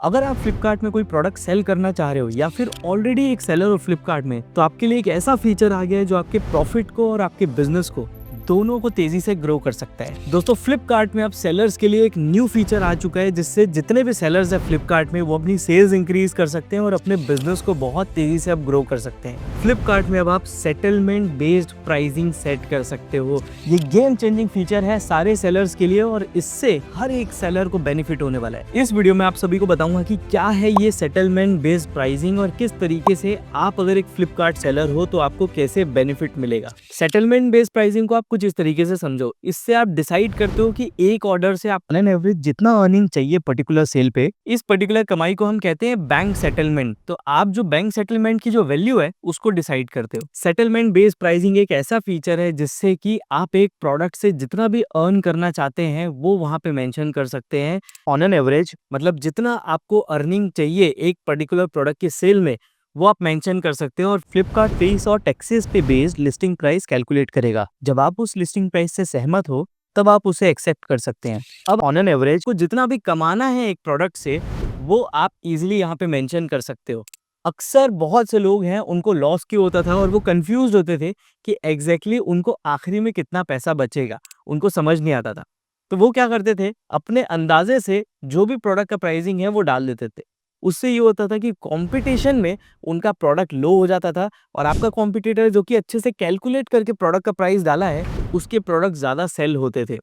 अगर आप फ्लिपकार्ट में कोई प्रोडक्ट सेल करना चाह रहे हो या फिर ऑलरेडी एक सेलर हो फ्लिपकार्ट में, तो आपके लिए एक ऐसा फीचर आ गया है जो आपके प्रॉफिट को और आपके बिजनेस को दोनों को तेजी से ग्रो कर सकता है। दोस्तों, फ्लिपकार्ट में अब सेलर्स के लिए एक न्यू फीचर आ चुका है जिससे जितने भी सेलर्स है फ्लिपकार्ट में वो अपनी सेल्स इंक्रीज कर सकते हैं और अपने बिजनेस को बहुत तेजी से अब ग्रो कर सकते हैं। फ्लिपकार्ट में अब आप सेटलमेंट बेस्ड प्राइसिंग सेट कर सकते हो। ये गेम चेंजिंग फीचर है सारे सेलर्स के लिए और इससे हर एक सेलर को बेनिफिट होने वाला है। इस वीडियो में आप सभी को बताऊंगा कि क्या है ये सेटलमेंट बेस्ड प्राइसिंग और किस तरीके से आप अगर एक फ्लिपकार्ट सेलर हो तो आपको कैसे बेनिफिट मिलेगा। सेटलमेंट बेस्ड प्राइसिंग को आप कुछ इस तरीके से समझो, इससे आप डिसाइड करते हो कि एक ऑर्डर से आप ऑन एवरेज जितना अर्निंग चाहिए पर्टिकुलर सेल पे, इस पर्टिकुलर कमाई को हम कहते हैं बैंक सेटलमेंट। तो आप जो बैंक सेटलमेंट की जो वैल्यू है उसको डिसाइड करते हो। सेटलमेंट बेस्ड प्राइसिंग एक ऐसा फीचर है जिससे कि आप एक प्रोडक्ट से जितना भी अर्न करना चाहते हैं वो वहां पे मेंशन कर सकते हैं ऑन एन एवरेज, मतलब जितना आपको अर्निंग चाहिए एक पर्टिकुलर प्रोडक्ट के सेल में वो आप मेंशन कर सकते हो और फ्लिपकार्ट फीस और टैक्सेस पे बेस्ड लिस्टिंग प्राइस कैलकुलेट करेगा। जब आप उस लिस्टिंग प्राइस से सहमत हो तब आप उसे एक्सेप्ट कर सकते हैं। अब ऑन एन एवरेज को जितना भी कमाना है एक प्रोडक्ट से वो आप इजीली यहाँ पे मेंशन कर सकते हो। अक्सर बहुत से लोग हैं उनको लॉस क्यों होता था और वो कंफ्यूज होते थे कि एग्जैक्टली उनको आखिरी में कितना पैसा बचेगा, उनको समझ नहीं आता था। तो वो क्या करते थे, अपने अंदाजे से जो भी प्रोडक्ट का प्राइसिंग है वो डाल देते थे। उससे ये होता था कि कंपटीशन में उनका प्रोडक्ट लो हो जाता था और आपका कॉम्पिटिटर जो कि अच्छे से कैलकुलेट करके प्रोडक्ट का प्राइस डाला है उसके प्रोडक्ट ज्यादा सेल होते थे।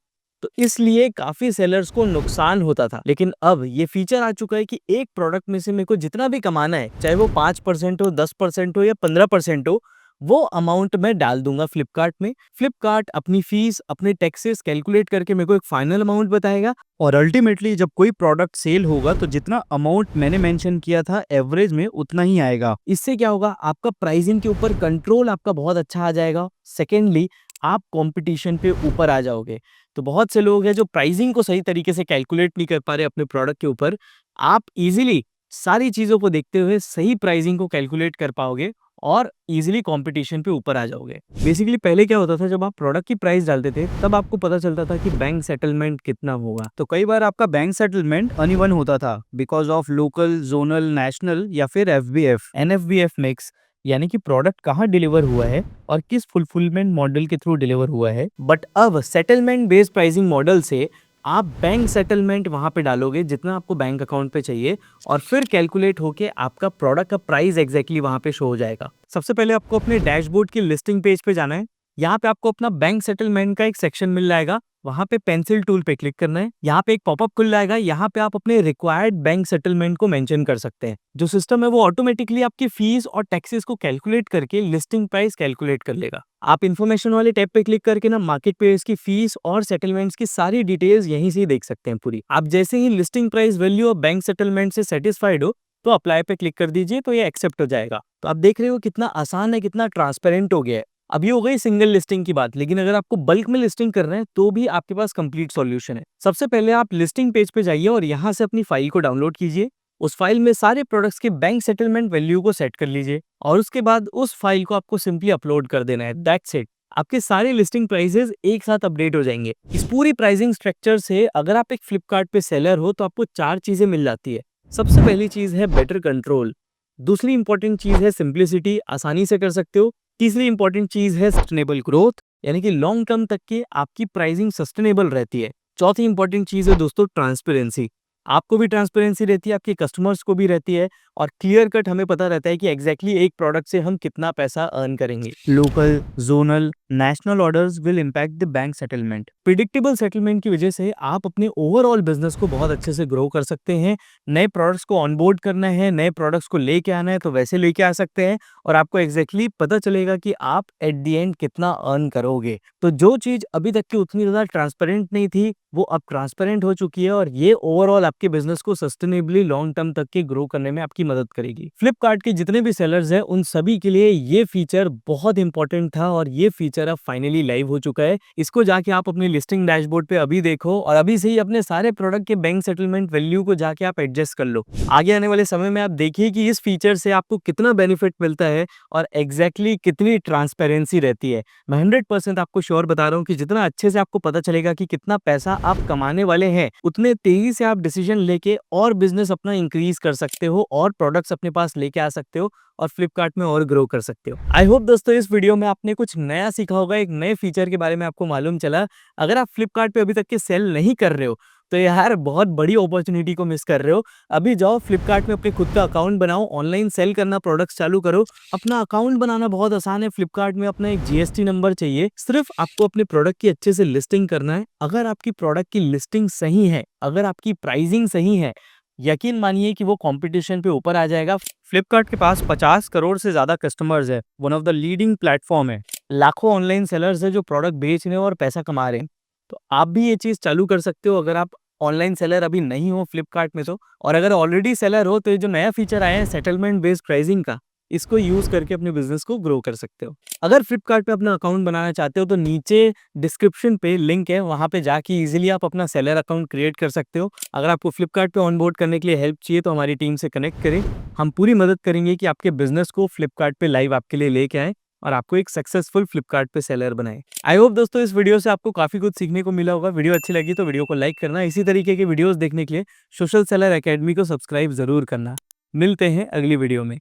तो इसलिए काफी सेलर्स को नुकसान होता था। लेकिन अब ये फीचर आ चुका है कि एक प्रोडक्ट में से मेरे को जितना भी कमाना है, चाहे वो 5% हो, 10% हो या 15% हो, वो अमाउंट मैं डाल दूंगा फ्लिपकार्ट में। फ्लिपकार्ट अपनी फीस, अपने टैक्सेस कैलकुलेट करके मेरे को एक फाइनल अमाउंट बताएगा और अल्टीमेटली जब कोई प्रोडक्ट सेल होगा तो जितना अमाउंट मैंने मेंशन किया था एवरेज में उतना ही आएगा। इससे क्या होगा, आपका प्राइसिंग के ऊपर कंट्रोल आपका बहुत अच्छा आ जाएगा। सेकेंडली, आप कंपटीशन पे ऊपर आ जाओगे। तो बहुत से लोग हैं जो प्राइसिंग को सही तरीके से कैलकुलेट नहीं कर पा रहे अपने प्रोडक्ट के ऊपर। आप इजीली सारी चीजों को देखते हुए सही प्राइसिंग को कैलकुलेट कर पाओगे और इजीली कंपटीशन पे ऊपर आ जाओगे। बेसिकली पहले क्या होता था, जब आप प्रोडक्ट की प्राइस डालते थे तब आपको पता चलता था कि बैंक सेटलमेंट कितना होगा। तो कई बार आपका बैंक सेटलमेंट अनइवन होता था because of local, zonal, national या फिर एफबीएफ, एनएफबीएफ मिक्स, यानी कि प्रोडक्ट कहाँ डिलीवर हुआ है और किस फुलफिलमेंट मॉडल के थ्रू डिलीवर हुआ है। बट अब सेटलमेंट बेस्ड प्राइसिंग मॉडल से आप बैंक सेटलमेंट वहां पे डालोगे जितना आपको बैंक अकाउंट पे चाहिए और फिर कैलकुलेट होके आपका प्रोडक्ट का प्राइस एग्जैक्टली वहां पे शो हो जाएगा। सबसे पहले आपको अपने डैशबोर्ड की लिस्टिंग पेज पे जाना है। यहाँ पे आपको अपना बैंक सेटलमेंट का एक सेक्शन मिल जाएगा, वहां पे पेंसिल टूल पे क्लिक करना है। यहाँ पे एक पॉपअप खुल जाएगा, यहाँ पे आप अपने रिक्वायर्ड बैंक सेटलमेंट को मेंशन कर सकते हैं। जो सिस्टम है वो ऑटोमेटिकली आपकी फीस और टैक्सेस को कैलकुलेट करके लिस्टिंग प्राइस कैलकुलेट कर लेगा। आप इन्फॉर्मेशन वाले टैब पे क्लिक करके ना मार्केट प्लेस की फीस और सेटलमेंट्स की सारी डिटेल्स यहीं से ही देख सकते हैं पूरी। आप जैसे ही लिस्टिंग प्राइस, वैल्यू और बैंक सेटलमेंट से सेटिस्फाइड हो तो अप्लाई पे क्लिक कर दीजिए, तो ये एक्सेप्ट हो जाएगा। तो आप देख रहे हो कितना आसान है, कितना ट्रांसपेरेंट हो गया है। अभी हो गई सिंगल लिस्टिंग की बात, लेकिन अगर आपको बल्क में लिस्टिंग करना है तो भी आपके पास कंप्लीट सॉल्यूशन है। सबसे पहले आप लिस्टिंग पेज पे जाइए और यहाँ से अपनी फाइल को डाउनलोड कीजिए। उस फाइल में सारे प्रोडक्ट्स के बैंक सेटलमेंट वैल्यू को सेट कर लीजिए और उसके बाद उस फाइल को आपको सिंपली अपलोड कर देना है। दैट्स इट, आपके सारे लिस्टिंग प्राइसेस एक साथ अपडेट हो जाएंगे। इस पूरी प्राइसिंग स्ट्रक्चर से अगर आप एक फ्लिपकार्ट पे सेलर हो तो आपको 4 चीजें मिल जाती है। सबसे पहली चीज है बेटर कंट्रोल, दूसरी इंपॉर्टेंट चीज है सिंप्लिसिटी, आसानी से कर सकते हो। तीसरी इंपॉर्टेंट चीज है सस्टेनेबल ग्रोथ, यानी कि लॉन्ग टर्म तक के आपकी प्राइसिंग सस्टेनेबल रहती है। चौथी इंपॉर्टेंट चीज है दोस्तों ट्रांसपेरेंसी, आपको भी ट्रांसपेरेंसी रहती है, आपके कस्टमर्स को भी रहती है और क्लियर कट हमें पता रहता है कि एग्जैक्टली एक प्रोडक्ट से हम कितना पैसा अर्न करेंगे। Local, zonal, national orders will impact the bank settlement. Predictable settlement की वजह से आप अपने ओवरऑल बिजनेस को बहुत अच्छे से ग्रो कर सकते हैं। नए प्रोडक्ट्स को ऑनबोर्ड करना है, नए प्रोडक्ट्स को लेके आना है तो वैसे लेके आ सकते हैं और आपको एग्जैक्टली पता चलेगा कि आप एट द एंड कितना अर्न करोगे। तो जो चीज अभी तक की उतनी ज्यादा ट्रांसपेरेंट नहीं थी वो अब ट्रांसपेरेंट हो चुकी है और ये ओवरऑल आपके बिजनेस को सस्टेनेबली लॉन्ग टर्म तक के ग्रो करने में आपकी मदद करेगी। फ्लिपकार्ट के जितने भी सेलर्स हैं उन सभी के लिए ये फीचर बहुत इंपॉर्टेंट था और ये फीचर अब फाइनली लाइव हो चुका है। इसको जाके आप अपने लिस्टिंग डैशबोर्ड पे अभी देखो और अभी से ही अपने सारे प्रोडक्ट के बैंक सेटलमेंट वैल्यू को जाके आप एडजस्ट कर लो। आगे आने वाले समय में आप देखिए कि इस फीचर से आपको कितना बेनिफिट मिलता है और एग्जैक्टली कितनी ट्रांसपेरेंसी रहती है। मैं 100% आपको श्योर बता रहा हूँ कि जितना अच्छे से आपको पता चलेगा कि कितना पैसा आप कमाने वाले हैं, उतने तेजी से आप डिसीजन डिसीजन लेके और बिजनेस अपना इंक्रीज कर सकते हो और प्रोडक्ट्स अपने पास लेके आ सकते हो और फ्लिपकार्ट में और ग्रो कर सकते हो। आई होप दोस्तों इस वीडियो में आपने कुछ नया सीखा होगा, एक नए फीचर के बारे में आपको मालूम चला। अगर आप फ्लिपकार्ट पे अभी तक के सेल नहीं कर रहे हो तो यार बहुत बड़ी अपॉर्चुनिटी को मिस कर रहे हो। अभी जाओ फ्लिपकार्ट में अपने खुद का अकाउंट बनाओ, ऑनलाइन सेल करना, प्रोडक्ट्स चालू करो। अपना अकाउंट बनाना बहुत आसान है। फ्लिपकार्ट में अपना एक जीएसटी नंबर चाहिए, सिर्फ आपको अपने प्रोडक्ट की अच्छे से लिस्टिंग करना है। अगर आपकी प्रोडक्ट की लिस्टिंग सही है, अगर आपकी प्राइसिंग सही है, यकीन मानिए कि वो कंपटीशन पे ऊपर आ जाएगा। फ्लिपकार्ट के पास 50 करोड़ से ज्यादा कस्टमर्स है, one of the leading platform है। लाखों ऑनलाइन सेलर्स है जो प्रोडक्ट बेच रहे हैं और पैसा कमा रहे हैं। तो आप भी ये चीज चालू कर सकते हो अगर आप ऑनलाइन सेलर अभी नहीं हो फ्लिपकार्ट में तो। और अगर ऑलरेडी सेलर हो तो ये जो नया फीचर आया है सेटलमेंट बेस्ड प्राइसिंग का, इसको यूज करके अपने बिजनेस को ग्रो कर सकते हो। अगर फ्लिपकार्ट पे अपना अकाउंट बनाना चाहते हो तो नीचे डिस्क्रिप्शन पे लिंक है, वहां पे जाके इजीली आप अपना सेलर अकाउंट क्रिएट कर सकते हो। अगर आपको फ्लिपकार्ट पे ऑनबोर्ड करने के लिए हेल्प चाहिए तो हमारी टीम से कनेक्ट करें, हम पूरी मदद करेंगे कि आपके बिजनेस को फ्लिपकार्ट पे लाइव आपके लिए लेके आए और आपको एक सक्सेसफुल फ्लिपकार्ट पे सेलर बनाए। आई होप दोस्तों इस वीडियो से आपको काफी कुछ सीखने को मिला होगा। वीडियो अच्छी लगी तो वीडियो को लाइक करना, इसी तरीके के वीडियोस देखने के लिए सोशल सेलर एकेडमी को सब्सक्राइब जरूर करना। मिलते हैं अगली वीडियो में।